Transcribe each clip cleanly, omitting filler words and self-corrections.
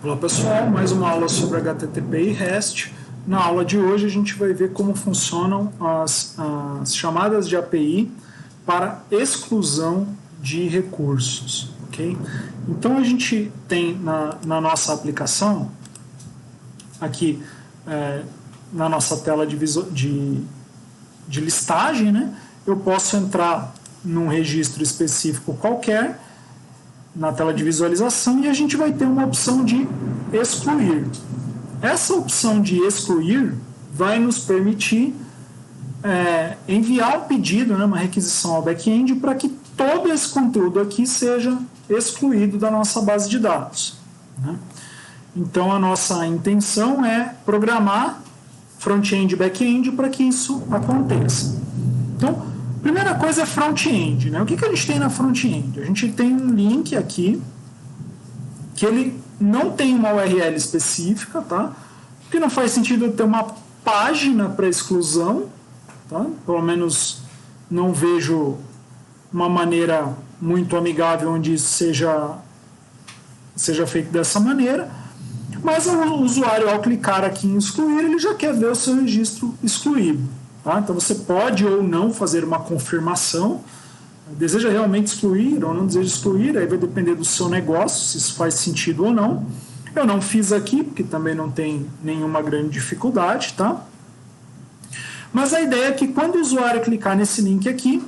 Olá pessoal, mais uma aula sobre HTTP e REST. Na aula de hoje a gente vai ver como funcionam as chamadas de API para exclusão de recursos. Okay? Então a gente tem na nossa aplicação, aqui na nossa tela de listagem, né? Eu posso entrar num registro específico qualquer na tela de visualização e a gente vai ter uma opção de excluir. Essa opção de excluir vai nos permitir enviar um pedido, né, uma requisição ao back-end para que todo esse conteúdo aqui seja excluído da nossa base de dados. Né? Então a nossa intenção é programar front-end e back-end para que isso aconteça. Então, primeira coisa é front-end. Né? O que a gente tem na front-end? A gente tem um link aqui que ele não tem uma URL específica, tá? Porque não faz sentido eu ter uma página para exclusão, tá? Pelo menos não vejo uma maneira muito amigável onde isso seja feito dessa maneira. Mas o usuário, ao clicar aqui em excluir, ele já quer ver o seu registro excluído. Tá? Então você pode ou não fazer uma confirmação, deseja realmente excluir ou não deseja excluir, aí vai depender do seu negócio, se isso faz sentido ou não. Eu não fiz aqui, porque também não tem nenhuma grande dificuldade, tá? Mas a ideia é que quando o usuário clicar nesse link aqui,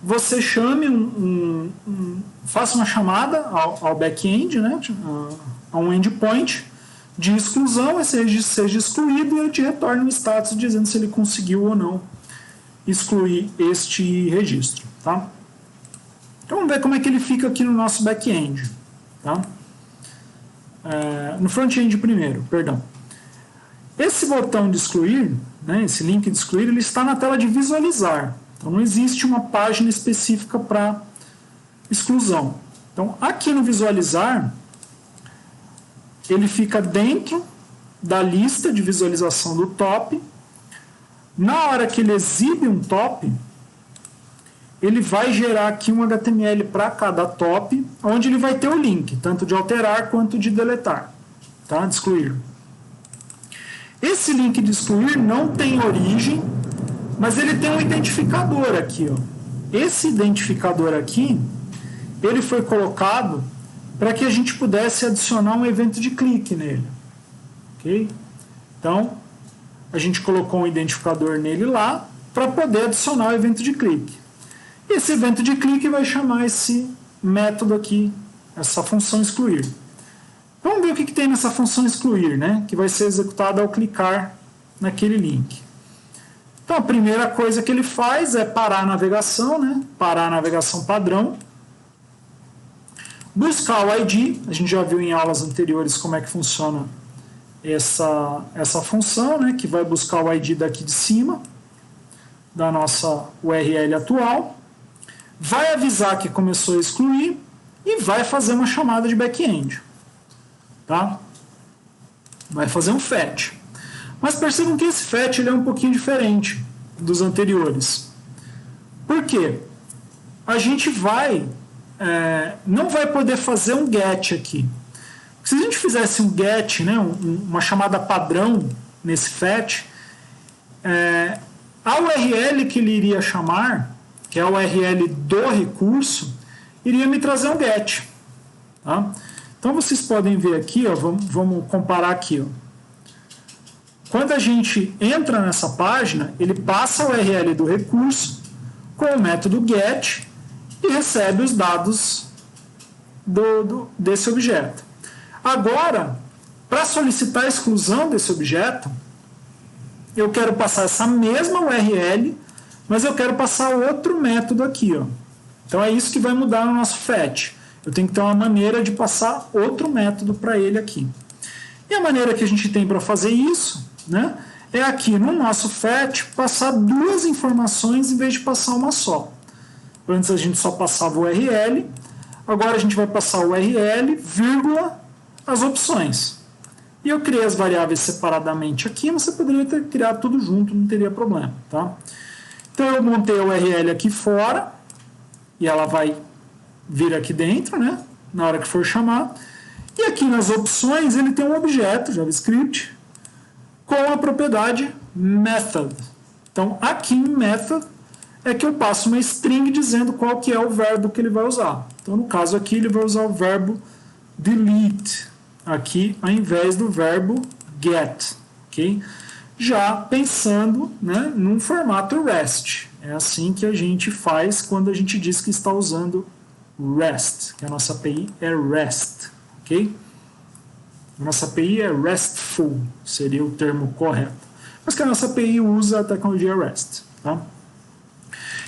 você chame faça uma chamada ao back-end, né? A um endpoint de exclusão, esse registro seja excluído e ele te retorna um status dizendo se ele conseguiu ou não excluir este registro. Tá? Então vamos ver como é que ele fica aqui no nosso back-end. Tá? No front-end primeiro, perdão. Esse botão de excluir, né, esse link de excluir, ele está na tela de visualizar. Então não existe uma página específica para exclusão. Então aqui no visualizar, ele fica dentro da lista de visualização do top. Na hora que ele exibe um top, ele vai gerar aqui um HTML para cada top, onde ele vai ter o link, tanto de alterar quanto de deletar, tá? De excluir. Esse link de excluir não tem origem, mas ele tem um identificador aqui. Ó. Esse identificador aqui, ele foi colocado para que a gente pudesse adicionar um evento de clique nele. Okay? Então, a gente colocou um identificador nele lá para poder adicionar o evento de clique. Esse evento de clique vai chamar esse método aqui, essa função excluir. Vamos ver o que tem nessa função excluir, né? Que vai ser executada ao clicar naquele link. Então, a primeira coisa que ele faz é parar a navegação, né? Parar a navegação padrão. Buscar o ID, a gente já viu em aulas anteriores como é que funciona essa função, né, que vai buscar o ID daqui de cima, da nossa URL atual, vai avisar que começou a excluir e vai fazer uma chamada de back-end. Tá? Vai fazer um fetch. Mas percebam que esse fetch ele é um pouquinho diferente dos anteriores. Por quê? A gente não vai poder fazer um get aqui. Se a gente fizesse um get, né, uma chamada padrão nesse fetch, a URL que ele iria chamar, que é a URL do recurso, iria me trazer um get. Tá? Então vocês podem ver aqui, ó, vamos comparar aqui. Ó. Quando a gente entra nessa página, ele passa a URL do recurso com o método get e recebe os dados desse objeto. Agora, para solicitar a exclusão desse objeto, eu quero passar essa mesma URL, mas eu quero passar outro método aqui. Ó. Então é isso que vai mudar no nosso fetch. Eu tenho que ter uma maneira de passar outro método para ele aqui. E a maneira que a gente tem para fazer isso, né, é aqui no nosso fetch passar duas informações em vez de passar uma só. Antes a gente só passava o URL, agora a gente vai passar o URL, vírgula, as opções. E eu criei as variáveis separadamente aqui, mas você poderia ter criado tudo junto, não teria problema. Tá? Então eu montei a URL aqui fora, e ela vai vir aqui dentro, né, na hora que for chamar. E aqui nas opções ele tem um objeto JavaScript com a propriedade method. Então aqui em method é que eu passo uma string dizendo qual que é o verbo que ele vai usar. Então no caso aqui ele vai usar o verbo delete aqui ao invés do verbo get, ok? Já pensando, né, num formato REST. É assim que a gente faz quando a gente diz que está usando REST, que a nossa API é REST, ok? A nossa API é RESTful, seria o termo correto. Mas que a nossa API usa a tecnologia REST, tá?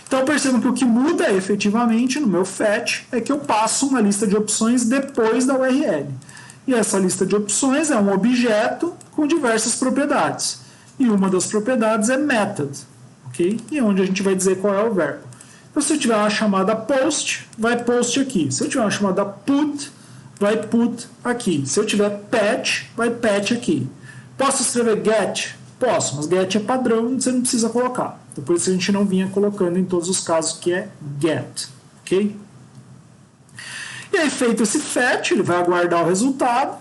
Então percebam que o que muda efetivamente no meu fetch é que eu passo uma lista de opções depois da URL. E essa lista de opções é um objeto com diversas propriedades. E uma das propriedades é method, ok? E é onde a gente vai dizer qual é o verbo. Então se eu tiver uma chamada post, vai post aqui. Se eu tiver uma chamada put, vai put aqui. Se eu tiver patch, vai patch aqui. Posso escrever get? Posso, mas get é padrão, você não precisa colocar. Então, por isso a gente não vinha colocando em todos os casos que é get, ok? E aí, feito esse fetch, ele vai aguardar o resultado.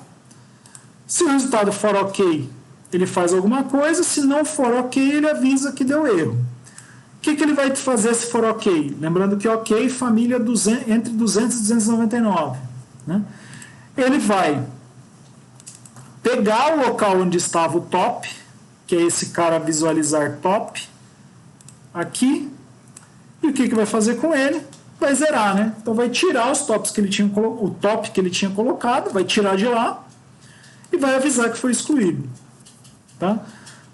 Se o resultado for ok, ele faz alguma coisa. Se não for ok, ele avisa que deu erro. O que ele vai fazer se for ok? Lembrando que ok, família entre 200 e 299. Né? Ele vai pegar o local onde estava o top, que é esse cara visualizar top, aqui, e o que vai fazer com ele? Vai zerar, né? Então vai tirar os tops que ele tinha, o top que ele tinha colocado, vai tirar de lá e vai avisar que foi excluído. Tá?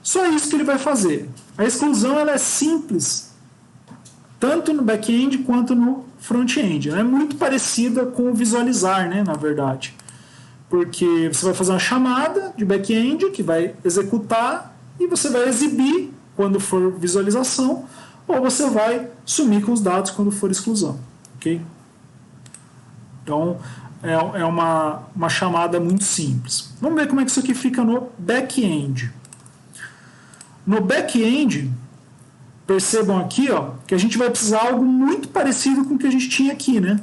Só isso que ele vai fazer. A exclusão ela é simples, tanto no back-end quanto no front-end. Ela é muito parecida com o visualizar, né, na verdade. Porque você vai fazer uma chamada de back-end que vai executar e você vai exibir quando for visualização, ou você vai sumir com os dados quando for exclusão. Ok? Então, é uma chamada muito simples. Vamos ver como é que isso aqui fica no back-end. No back-end, percebam aqui, ó, que a gente vai precisar de algo muito parecido com o que a gente tinha aqui, né?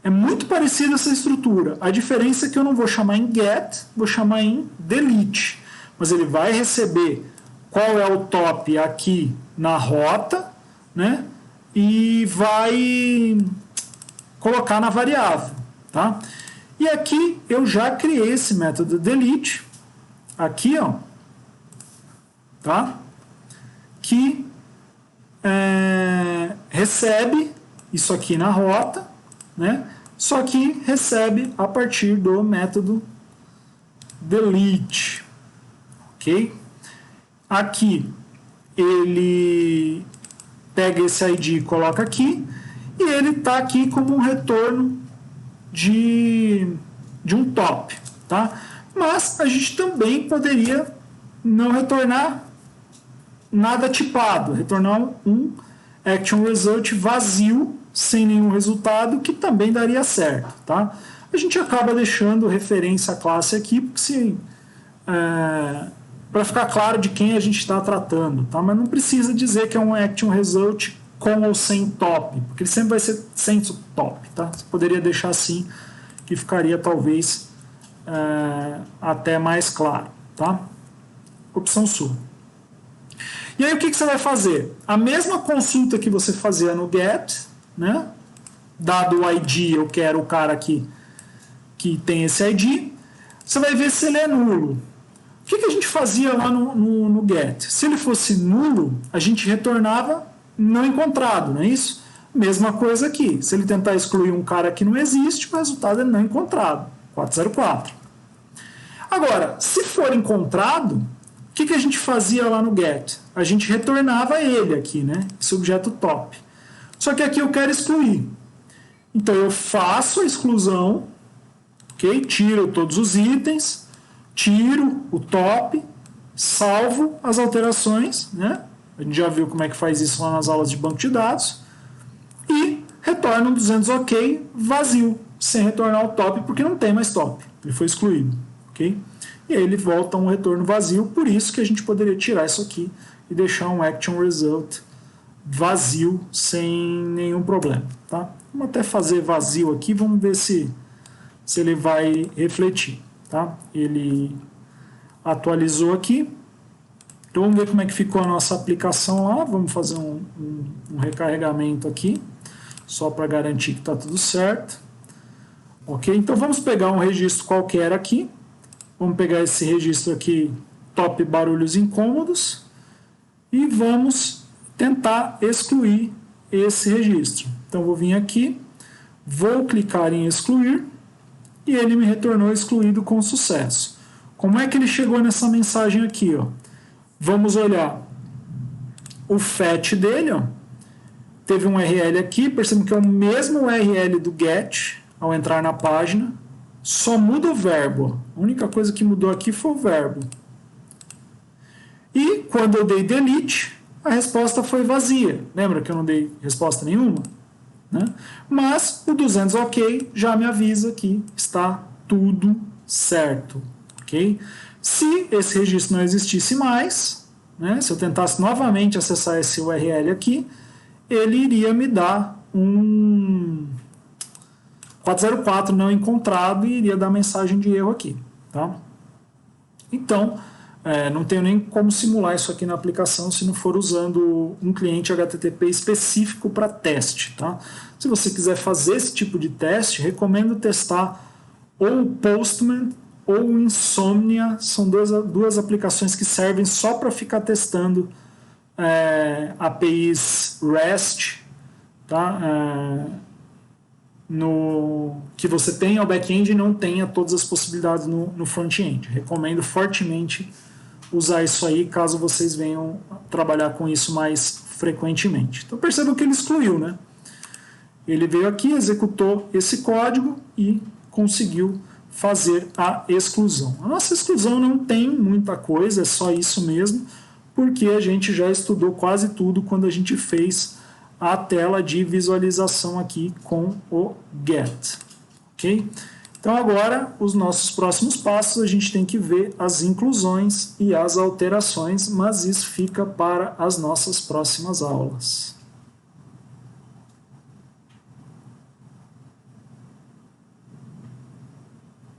É muito parecida essa estrutura. A diferença é que eu não vou chamar em get, vou chamar em delete. Mas ele vai receber qual é o top aqui na rota, né? E vai colocar na variável, tá? E aqui eu já criei esse método delete, aqui, ó, tá? Que recebe isso aqui na rota, né? Só que recebe a partir do método delete, ok? Aqui ele pega esse ID e coloca aqui, e ele está aqui como um retorno de um top, tá? Mas a gente também poderia não retornar nada tipado, retornar um action result vazio, sem nenhum resultado, que também daria certo, tá? A gente acaba deixando referência à classe aqui, porque para ficar claro de quem a gente está tratando, tá? Mas não precisa dizer que é um action result com ou sem top, porque ele sempre vai ser sem top, tá? Você poderia deixar assim, que ficaria talvez até mais claro, tá? Opção sua. E aí o que você vai fazer? A mesma consulta que você fazia no get, né? Dado o ID, eu quero o cara aqui que tem esse ID, você vai ver se ele é nulo. O que a gente fazia lá no get? Se ele fosse nulo, a gente retornava não encontrado, não é isso? Mesma coisa aqui. Se ele tentar excluir um cara que não existe, o resultado é não encontrado. 404. Agora, se for encontrado, o que a gente fazia lá no get? A gente retornava ele aqui, né? Esse objeto top. Só que aqui eu quero excluir. Então eu faço a exclusão, ok? Tiro todos os itens, tiro o top, salvo as alterações, né? A gente já viu como é que faz isso lá nas aulas de banco de dados. E retorna um 200 ok vazio, sem retornar o top, porque não tem mais top. Ele foi excluído, ok? E aí ele volta um retorno vazio, por isso que a gente poderia tirar isso aqui e deixar um action result vazio, sem nenhum problema, tá? Vamos até fazer vazio aqui, vamos ver se se ele vai refletir, tá? Ele atualizou aqui. Então vamos ver como é que ficou a nossa aplicação lá. Vamos fazer um recarregamento aqui, só para garantir que está tudo certo. Ok? Então vamos pegar um registro qualquer aqui. Vamos pegar esse registro aqui, top barulhos incômodos, e vamos tentar excluir esse registro. Então vou vir aqui, vou clicar em excluir, e ele me retornou excluído com sucesso. Como é que ele chegou nessa mensagem aqui, ó? Vamos olhar o FAT dele, ó. Teve um URL aqui, percebam que é o mesmo URL do GET ao entrar na página, só muda o verbo. A única coisa que mudou aqui foi o verbo. E quando eu dei delete, a resposta foi vazia. Lembra que eu não dei resposta nenhuma? Né? Mas o 200 OK já me avisa que está tudo certo. Okay? Se esse registro não existisse mais, né, se eu tentasse novamente acessar esse URL aqui, ele iria me dar um 404 não encontrado e iria dar mensagem de erro aqui. Tá? Então, não tenho nem como simular isso aqui na aplicação se não for usando um cliente HTTP específico para teste. Tá? Se você quiser fazer esse tipo de teste, recomendo testar ou o Postman ou o Insomnia. São duas aplicações que servem só para ficar testando APIs REST, tá? Que você tenha o back-end e não tenha todas as possibilidades no front-end. Recomendo fortemente usar isso aí, caso vocês venham trabalhar com isso mais frequentemente. Então percebam que ele excluiu, né? Ele veio aqui, executou esse código e conseguiu fazer a exclusão. A nossa exclusão não tem muita coisa, é só isso mesmo, porque a gente já estudou quase tudo quando a gente fez a tela de visualização aqui com o GET. Ok? Então agora, os nossos próximos passos, a gente tem que ver as inclusões e as alterações, mas isso fica para as nossas próximas aulas.